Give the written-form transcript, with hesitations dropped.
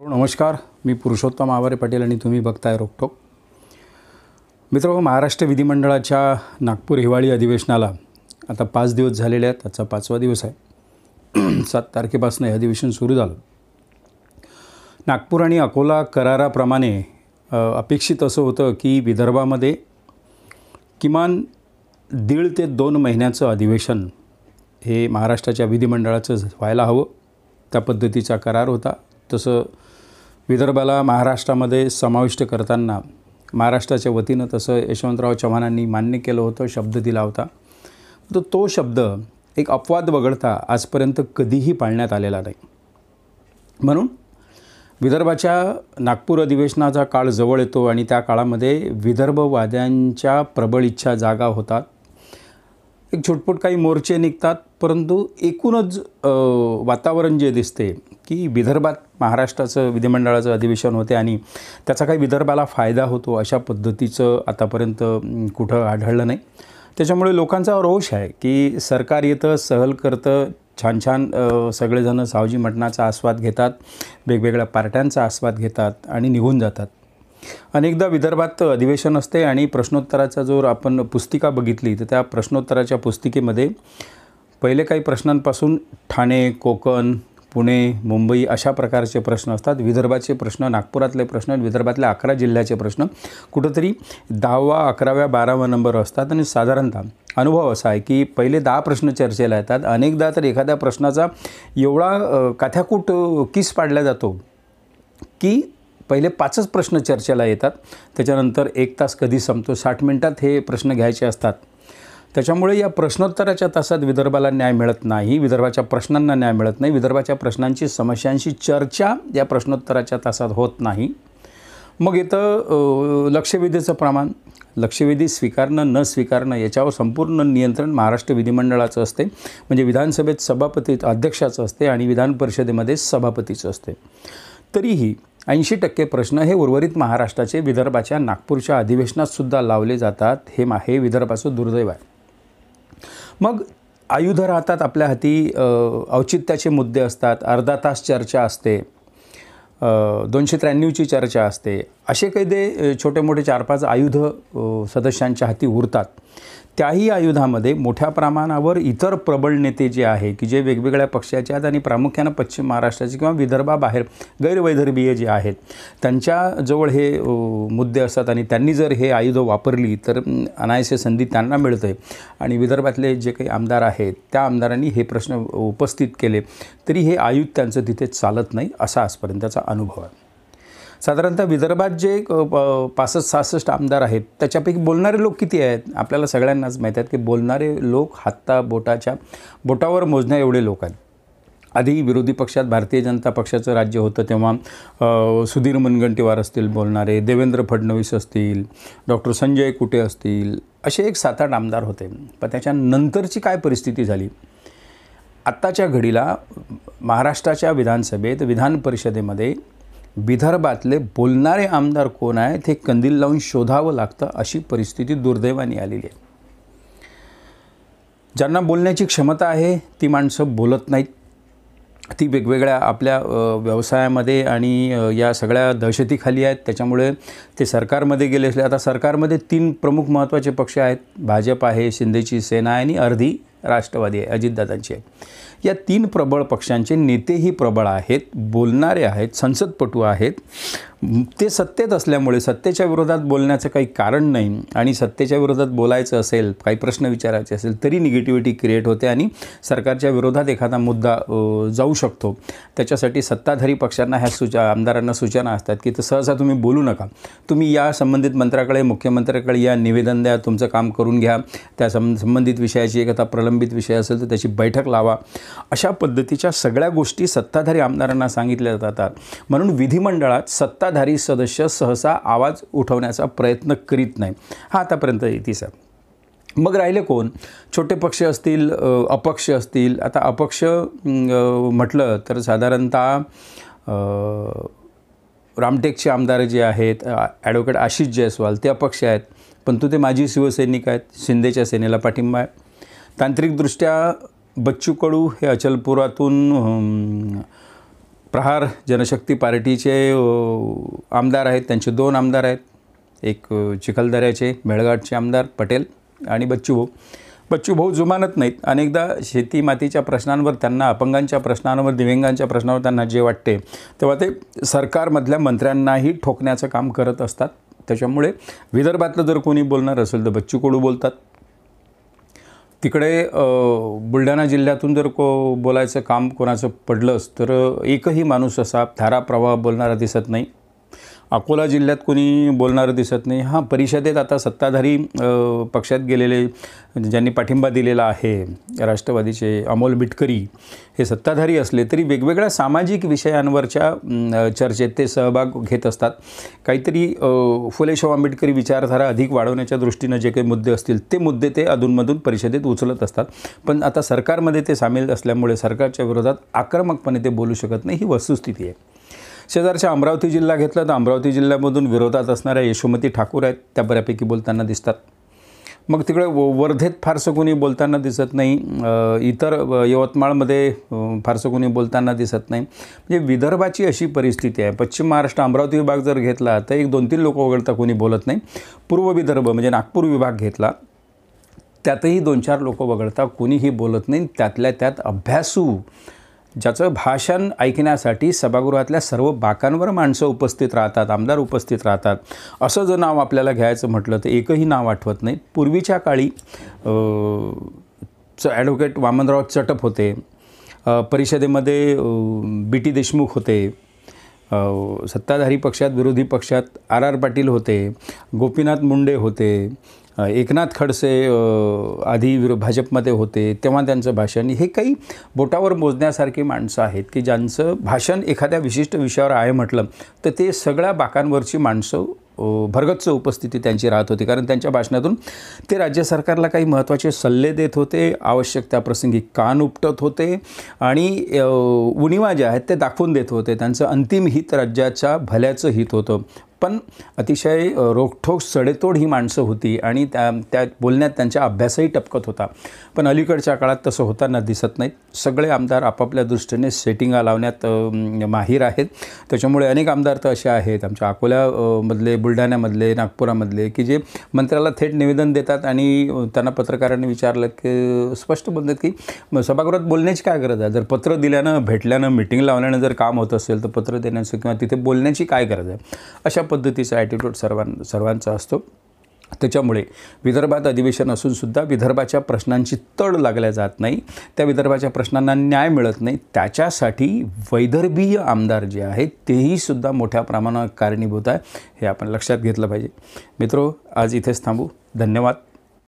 नमस्कार, मी पुरुषोत्तम आवारे पाटील आणि तुम्ही बघताय रोकटोक. मित्रांनो, महाराष्ट्र विधिमंडळाच्या नागपूर हिवाळी अधिवेशनाला आता 5 दिवस झालेले आहेत. आजचा 5वा दिवस आहे. 7 तारखेपासून हे अधिवेशन सुरू झालं. नागपूर आणि अकोला कराराप्रमाणे अपेक्षित असं होतं की विदर्भामध्ये किमान 1.5 ते 2 महिन्याचं अधिवेशन हे महाराष्ट्राच्या विधिमंडळाचं व्हायला हवं. त्या पद्धतीचा करार होता. तसं विदर्भाला महाराष्ट्रामध्ये समाविष्ट करताना महाराष्ट्राच्या वतीनं तसं यशवंतराव चव्हाणांनी मान्य केलं होतं, शब्द दिला होता. तर तो शब्द एक अपवाद वगळता आजपर्यंत कधीही पाळण्यात आलेला नाही. म्हणून विदर्भाच्या नागपूर अधिवेशनाचा काळ जवळ येतो आणि त्या काळामध्ये विदर्भवाद्यांच्या प्रबळ इच्छा जागा होतात. एक छोटपोट काही मोर्चे निघतात, परंतु एकूणच वातावरण जे दिसते की विदर्भात महाराष्ट्राचं विधिमंडळाचं अधिवेशन होते आणि त्याचा काही विदर्भाला फायदा होतो अशा पद्धतीचं आतापर्यंत कुठं आढळलं नाही. त्याच्यामुळे लोकांचा रोष आहे की सरकार येतं, सहल करतं, छान छान सगळेजण सावजी मटणाचा आस्वाद घेतात, वेगवेगळ्या पार्ट्यांचा आस्वाद घेतात आणि निघून जातात. अनेकदा विदर्भात अधिवेशन असते आणि प्रश्नोत्तराचा जर आपण पुस्तिका बघितली तर त्या प्रश्नोत्तराच्या पुस्तिकेमध्ये पहिले काही प्रश्नांपासून ठाणे, कोकण, पुणे, मुंबई अशा प्रकारचे प्रश्न असतात. विदर्भाचे प्रश्न, नागपुरातले प्रश्न, विदर्भातल्या 11 जिल्ह्याचे प्रश्न कुठंतरी 10वा, 11व्या, 12वा नंबर असतात. आणि साधारणतः अनुभव असा आहे की पहिले 10 प्रश्न चर्चेला येतात. अनेकदा तर एखाद्या प्रश्नाचा एवढा काथ्याकूट किस पाडला जातो की पहिले 5च प्रश्न चर्चेला येतात. त्याच्यानंतर 1 तास कधी संपतो, 60 मिनिटात हे प्रश्न घ्यायचे असतात. त्याच्यामुळे या प्रश्नोत्तराच्या तासात विदर्भाला न्याय मिळत नाही, विदर्भाच्या प्रश्नांना न्याय मिळत नाही, विदर्भाच्या प्रश्नांची, समस्यांशी चर्चा या प्रश्नोत्तराच्या तासात होत नाही. मग इथं लक्षवेधीचं प्रमाण, लक्षवेधी स्वीकारणं न स्वीकारणं याच्यावर संपूर्ण नियंत्रण महाराष्ट्र विधिमंडळाचं असते. म्हणजे विधानसभेत सभापती अध्यक्षाचं असते आणि विधान परिषदेमध्ये सभापतीचं असते. तरीही 80% प्रश्न हे उर्वरित महाराष्ट्राचे विदर्भाच्या नागपूरच्या अधिवेशनातसुद्धा लावले जातात. हे विदर्भाचं दुर्दैव आहे. मग आयुध राहतात आपल्या हाती, औचित्याचे मुद्दे असतात, अर्धा तास चर्चा असते, 293ची चर्चा असते. असे काही छोटे मोठे 4-5 आयुध सदस्यांच्या हाती उरतात. त्याही आयुधामध्ये मोठ्या प्रमाणावर इतर प्रबळ नेते जे आहे की जे वेगवेगळ्या पक्षाचे आहेत आणि प्रामुख्यानं पश्चिम महाराष्ट्राचे किंवा विदर्भाबाहेर गैरवैदर्भीय जे आहेत त्यांच्याजवळ हे मुद्दे असतात आणि त्यांनी जर हे आयुध वापरली तर अनायासे संधी त्यांना मिळते. आणि विदर्भातले जे काही आमदार आहेत त्या आमदारांनी हे प्रश्न उपस्थित केले तरी हे आयुध त्यांचं तिथे चालत नाही, असा आजपर्यंतचा अनुभव आहे. साधारणतः विदर्भात जे 65-66 आमदार आहेत त्याच्यापैकी बोलणारे लोक किती आहेत आपल्याला सगळ्यांनाच माहीत आहेत की बोलणारे लोक बोटावर मोजण्या एवढे लोक आहेत. आधी विरोधी पक्षात भारतीय जनता पक्षाचं राज्य होतं तेव्हा सुधीर मुनगंटीवार असतील बोलणारे, देवेंद्र फडणवीस असतील, डॉक्टर संजय कुटे असतील, असे एक 7-8 आमदार होते. पण त्याच्यानंतरची काय परिस्थिती झाली, आत्ताच्या घडीला महाराष्ट्राच्या विधानसभेत, विधान परिषदेमध्ये विदर्भातले बोलणारे आमदार कोण आहेत हे कंदील लावून शोधावं लागतं, अशी परिस्थिती दुर्दैवाने आलेली आहे. ज्यांना बोलण्याची क्षमता आहे ती माणसं बोलत नाहीत. ती वेगवेगळ्या आपल्या व्यवसायामध्ये आणि या सगळ्या दहशतीखाली आहेत. त्याच्यामुळे ते सरकारमध्ये गेले असले. आता सरकारमध्ये 3 प्रमुख महत्त्वाचे पक्ष आहेत. भाजप आहे, शिंदेची सेना आहे आणि अर्धी राष्ट्रवादी आहे, अजितदादांची आहे. या 3 प्रबळ पक्षांचे नेतेही प्रबळ आहेत, बोलणारे आहेत, संसदपटू आहेत. ते सत्तेत असल्यामुळे सत्तेच्या विरोधात बोलण्याचं काही कारण नाही आणि सत्तेच्या विरोधात बोलायचं असेल, काही प्रश्न विचारायचे असेल तरी निगेटिव्हिटी क्रिएट होते आणि सरकारच्या विरोधात एखादा मुद्दा जाऊ शकतो. त्याच्यासाठी सत्ताधारी पक्षांना आमदारांना सूचना असतात की सहसा तुम्ही बोलू नका, तुम्ही या संबंधित मंत्र्याकडे, मुख्यमंत्र्याकडे या, निवेदन द्या, तुमचं काम करून घ्या, त्या संबंधित विषयाची एखादा प्रलंबित विषय असेल तर त्याची बैठक लावा. अशा पद्धतीच्या सगळ्या गोष्टी सत्ताधारी आमदारांना सांगितल्या जातात. म्हणून विधिमंडळात सत्ताधारी सदस्य सहसा आवाज उठवण्याचा प्रयत्न करीत नाही. हा आतापर्यंत इतिहास आहे. मग राहिले कोण? छोटे पक्ष असतील, अपक्ष असतील. आता अपक्ष म्हटलं तर साधारणतः रामटेकचे आमदार जे आहेत, ॲडव्होकेट आशिष जयस्वाल, ते अपक्ष आहेत, परंतु ते माजी शिवसैनिक आहेत, शिंदेच्या सेनेला पाठिंबा आहे. तांत्रिकदृष्ट्या बच्चू कडू हे अचलपुरातून प्रहार जनशक्ती पार्टीचे आमदार आहेत, त्यांचे 2 आमदार आहेत. एक चिखलदऱ्याचे मेळघाटचे आमदार पटेल आणि बच्चू भाऊ जुमानत नाहीत. अनेकदा शेती मातीच्या प्रश्नांवर, त्यांना अपंगांच्या प्रश्नांवर, दिव्यांगांच्या प्रश्नावर त्यांना जे वाटते तेव्हा ते सरकारमधल्या मंत्र्यांनाही ठोकण्याचं काम करत असतात. त्याच्यामुळे विदर्भातलं जर कोणी बोलणार असेल तर बच्चू कडू बोलतात. तिकडे बुलढाणा जिल्ह्यातून जर बोलायचं काम कोणाचं पडलंच तर एकही माणूस असा धाराप्रवाह बोलणारा दिसत नाही. अकोला जिल्ह्यात कोणी बोलणारं दिसत नाही. हां, परिषदेत आता सत्ताधारी पक्षात गेलेले ज्यांनी पाठिंबा दिलेला आहे, राष्ट्रवादीचे अमोल मिटकरी हे सत्ताधारी असले तरी वेगवेगळ्या सामाजिक विषयांवरच्या चर्चेत ते सहभाग घेत असतात. काहीतरी फुले शाहू आंबेडकरी विचारधारा अधिक वाढवण्याच्या दृष्टीनं जे काही मुद्दे असतील ते मुद्दे ते अधूनमधून परिषदेत उचलत असतात. पण आता सरकारमध्ये ते सामील असल्यामुळे सरकारच्या विरोधात आक्रमकपणे ते बोलू शकत नाही, ही वस्तुस्थिती आहे. शेजारच्या अमरावती जिल्हा घेतला तर अमरावती जिल्ह्यामधून विरोधात असणाऱ्या यशोमती ठाकूर आहेत, त्या बऱ्यापैकी बोलताना दिसतात. मग तिकडे वर्धेत फारसं कोणी बोलताना दिसत नाही. इतर यवतमाळमध्ये फारसं कोणी बोलताना दिसत नाही. म्हणजे विदर्भाची अशी परिस्थिती आहे. पश्चिम महाराष्ट्र अमरावती विभाग जर घेतला तर 1-2-3 लोक वगळता कोणी बोलत नाही. पूर्व विदर्भ म्हणजे नागपूर विभाग घेतला त्यातही 2-4 लोक वगळता कोणीही बोलत नाही. त्यातल्या त्यात अभ्यासू, ज्याचं भाषण ऐकण्यासाठी सभागृहातल्या सर्व बाकांवर माणसं उपस्थित राहतात, आमदार उपस्थित राहतात, असं जर नाव आपल्याला घ्यायचं म्हटलं तर एकही नाव आठवत नाही. पूर्वीच्या काळी ॲडव्होकेट वामनराव चटप होते, परिषदेमध्ये BT देशमुख होते, सत्ताधारी पक्षात विरोधी पक्षात RR पाटील होते, गोपीनाथ मुंडे होते, एकनाथ खडसे आधी भाजपमध्ये होते, तेव्हा त्यांचं भाषण, हे काही बोटावर मोजण्यासारखी माणसं आहेत की ज्यांचं भाषण एखाद्या विशिष्ट विषयावर आहे म्हटलं तर ते सगळ्या बाकांवरची माणसं भरगच्च उपस्थिती त्यांची राहत होती. कारण त्यांच्या भाषणातून ते राज्य सरकारला काही महत्त्वाचे सल्ले देत होते, आवश्यक त्या प्रसंगी कान उपटत होते आणि उणिवा ज्या आहेत ते दाखवून देत होते. त्यांचं अंतिम हित राज्याच्या भल्याचं हित होतं. पण अतिशय रोखठोक सडेतोड ही माणसं होती आणि त्या बोलण्यात त्यांचा अभ्यासही टपकत होता. पण अलीकडच्या काळात तसं होताना दिसत नाहीत. सगळे आमदार आपापल्या दृष्टीने सेटिंगा लावण्यात माहीर आहेत. त्याच्यामुळे अनेक आमदार तर असे आहेत आमच्या अकोल्यामधले, बुलढाण्यामधले, नागपुरामधले की जे मंत्र्याला थेट निवेदन देतात आणि त्यांना पत्रकारांनी विचारलं की स्पष्ट बोलतात की सभागृहात बोलण्याची काय गरज आहे? जर पत्र दिल्यानं, भेटल्यानं, मिटिंग लावल्यानं जर काम होत असेल तर पत्र देण्याचं किंवा तिथे बोलण्याची काय गरज आहे? अशा पद्धतीचा ॲटिट्यूड सर्वांचा असतो. त्याच्यामुळे विदर्भात अधिवेशन असूनसुद्धा विदर्भाच्या प्रश्नांची तड लागल्या जात नाही, त्या विदर्भाच्या प्रश्नांना न्याय मिळत नाही. त्याच्यासाठी वैदर्भीय आमदार जे आहेत तेही सुद्धा मोठ्या प्रमाणात कारणीभूत आहे, हे आपण लक्षात घेतलं पाहिजे. मित्रो, आज इथेच थांबू. धन्यवाद.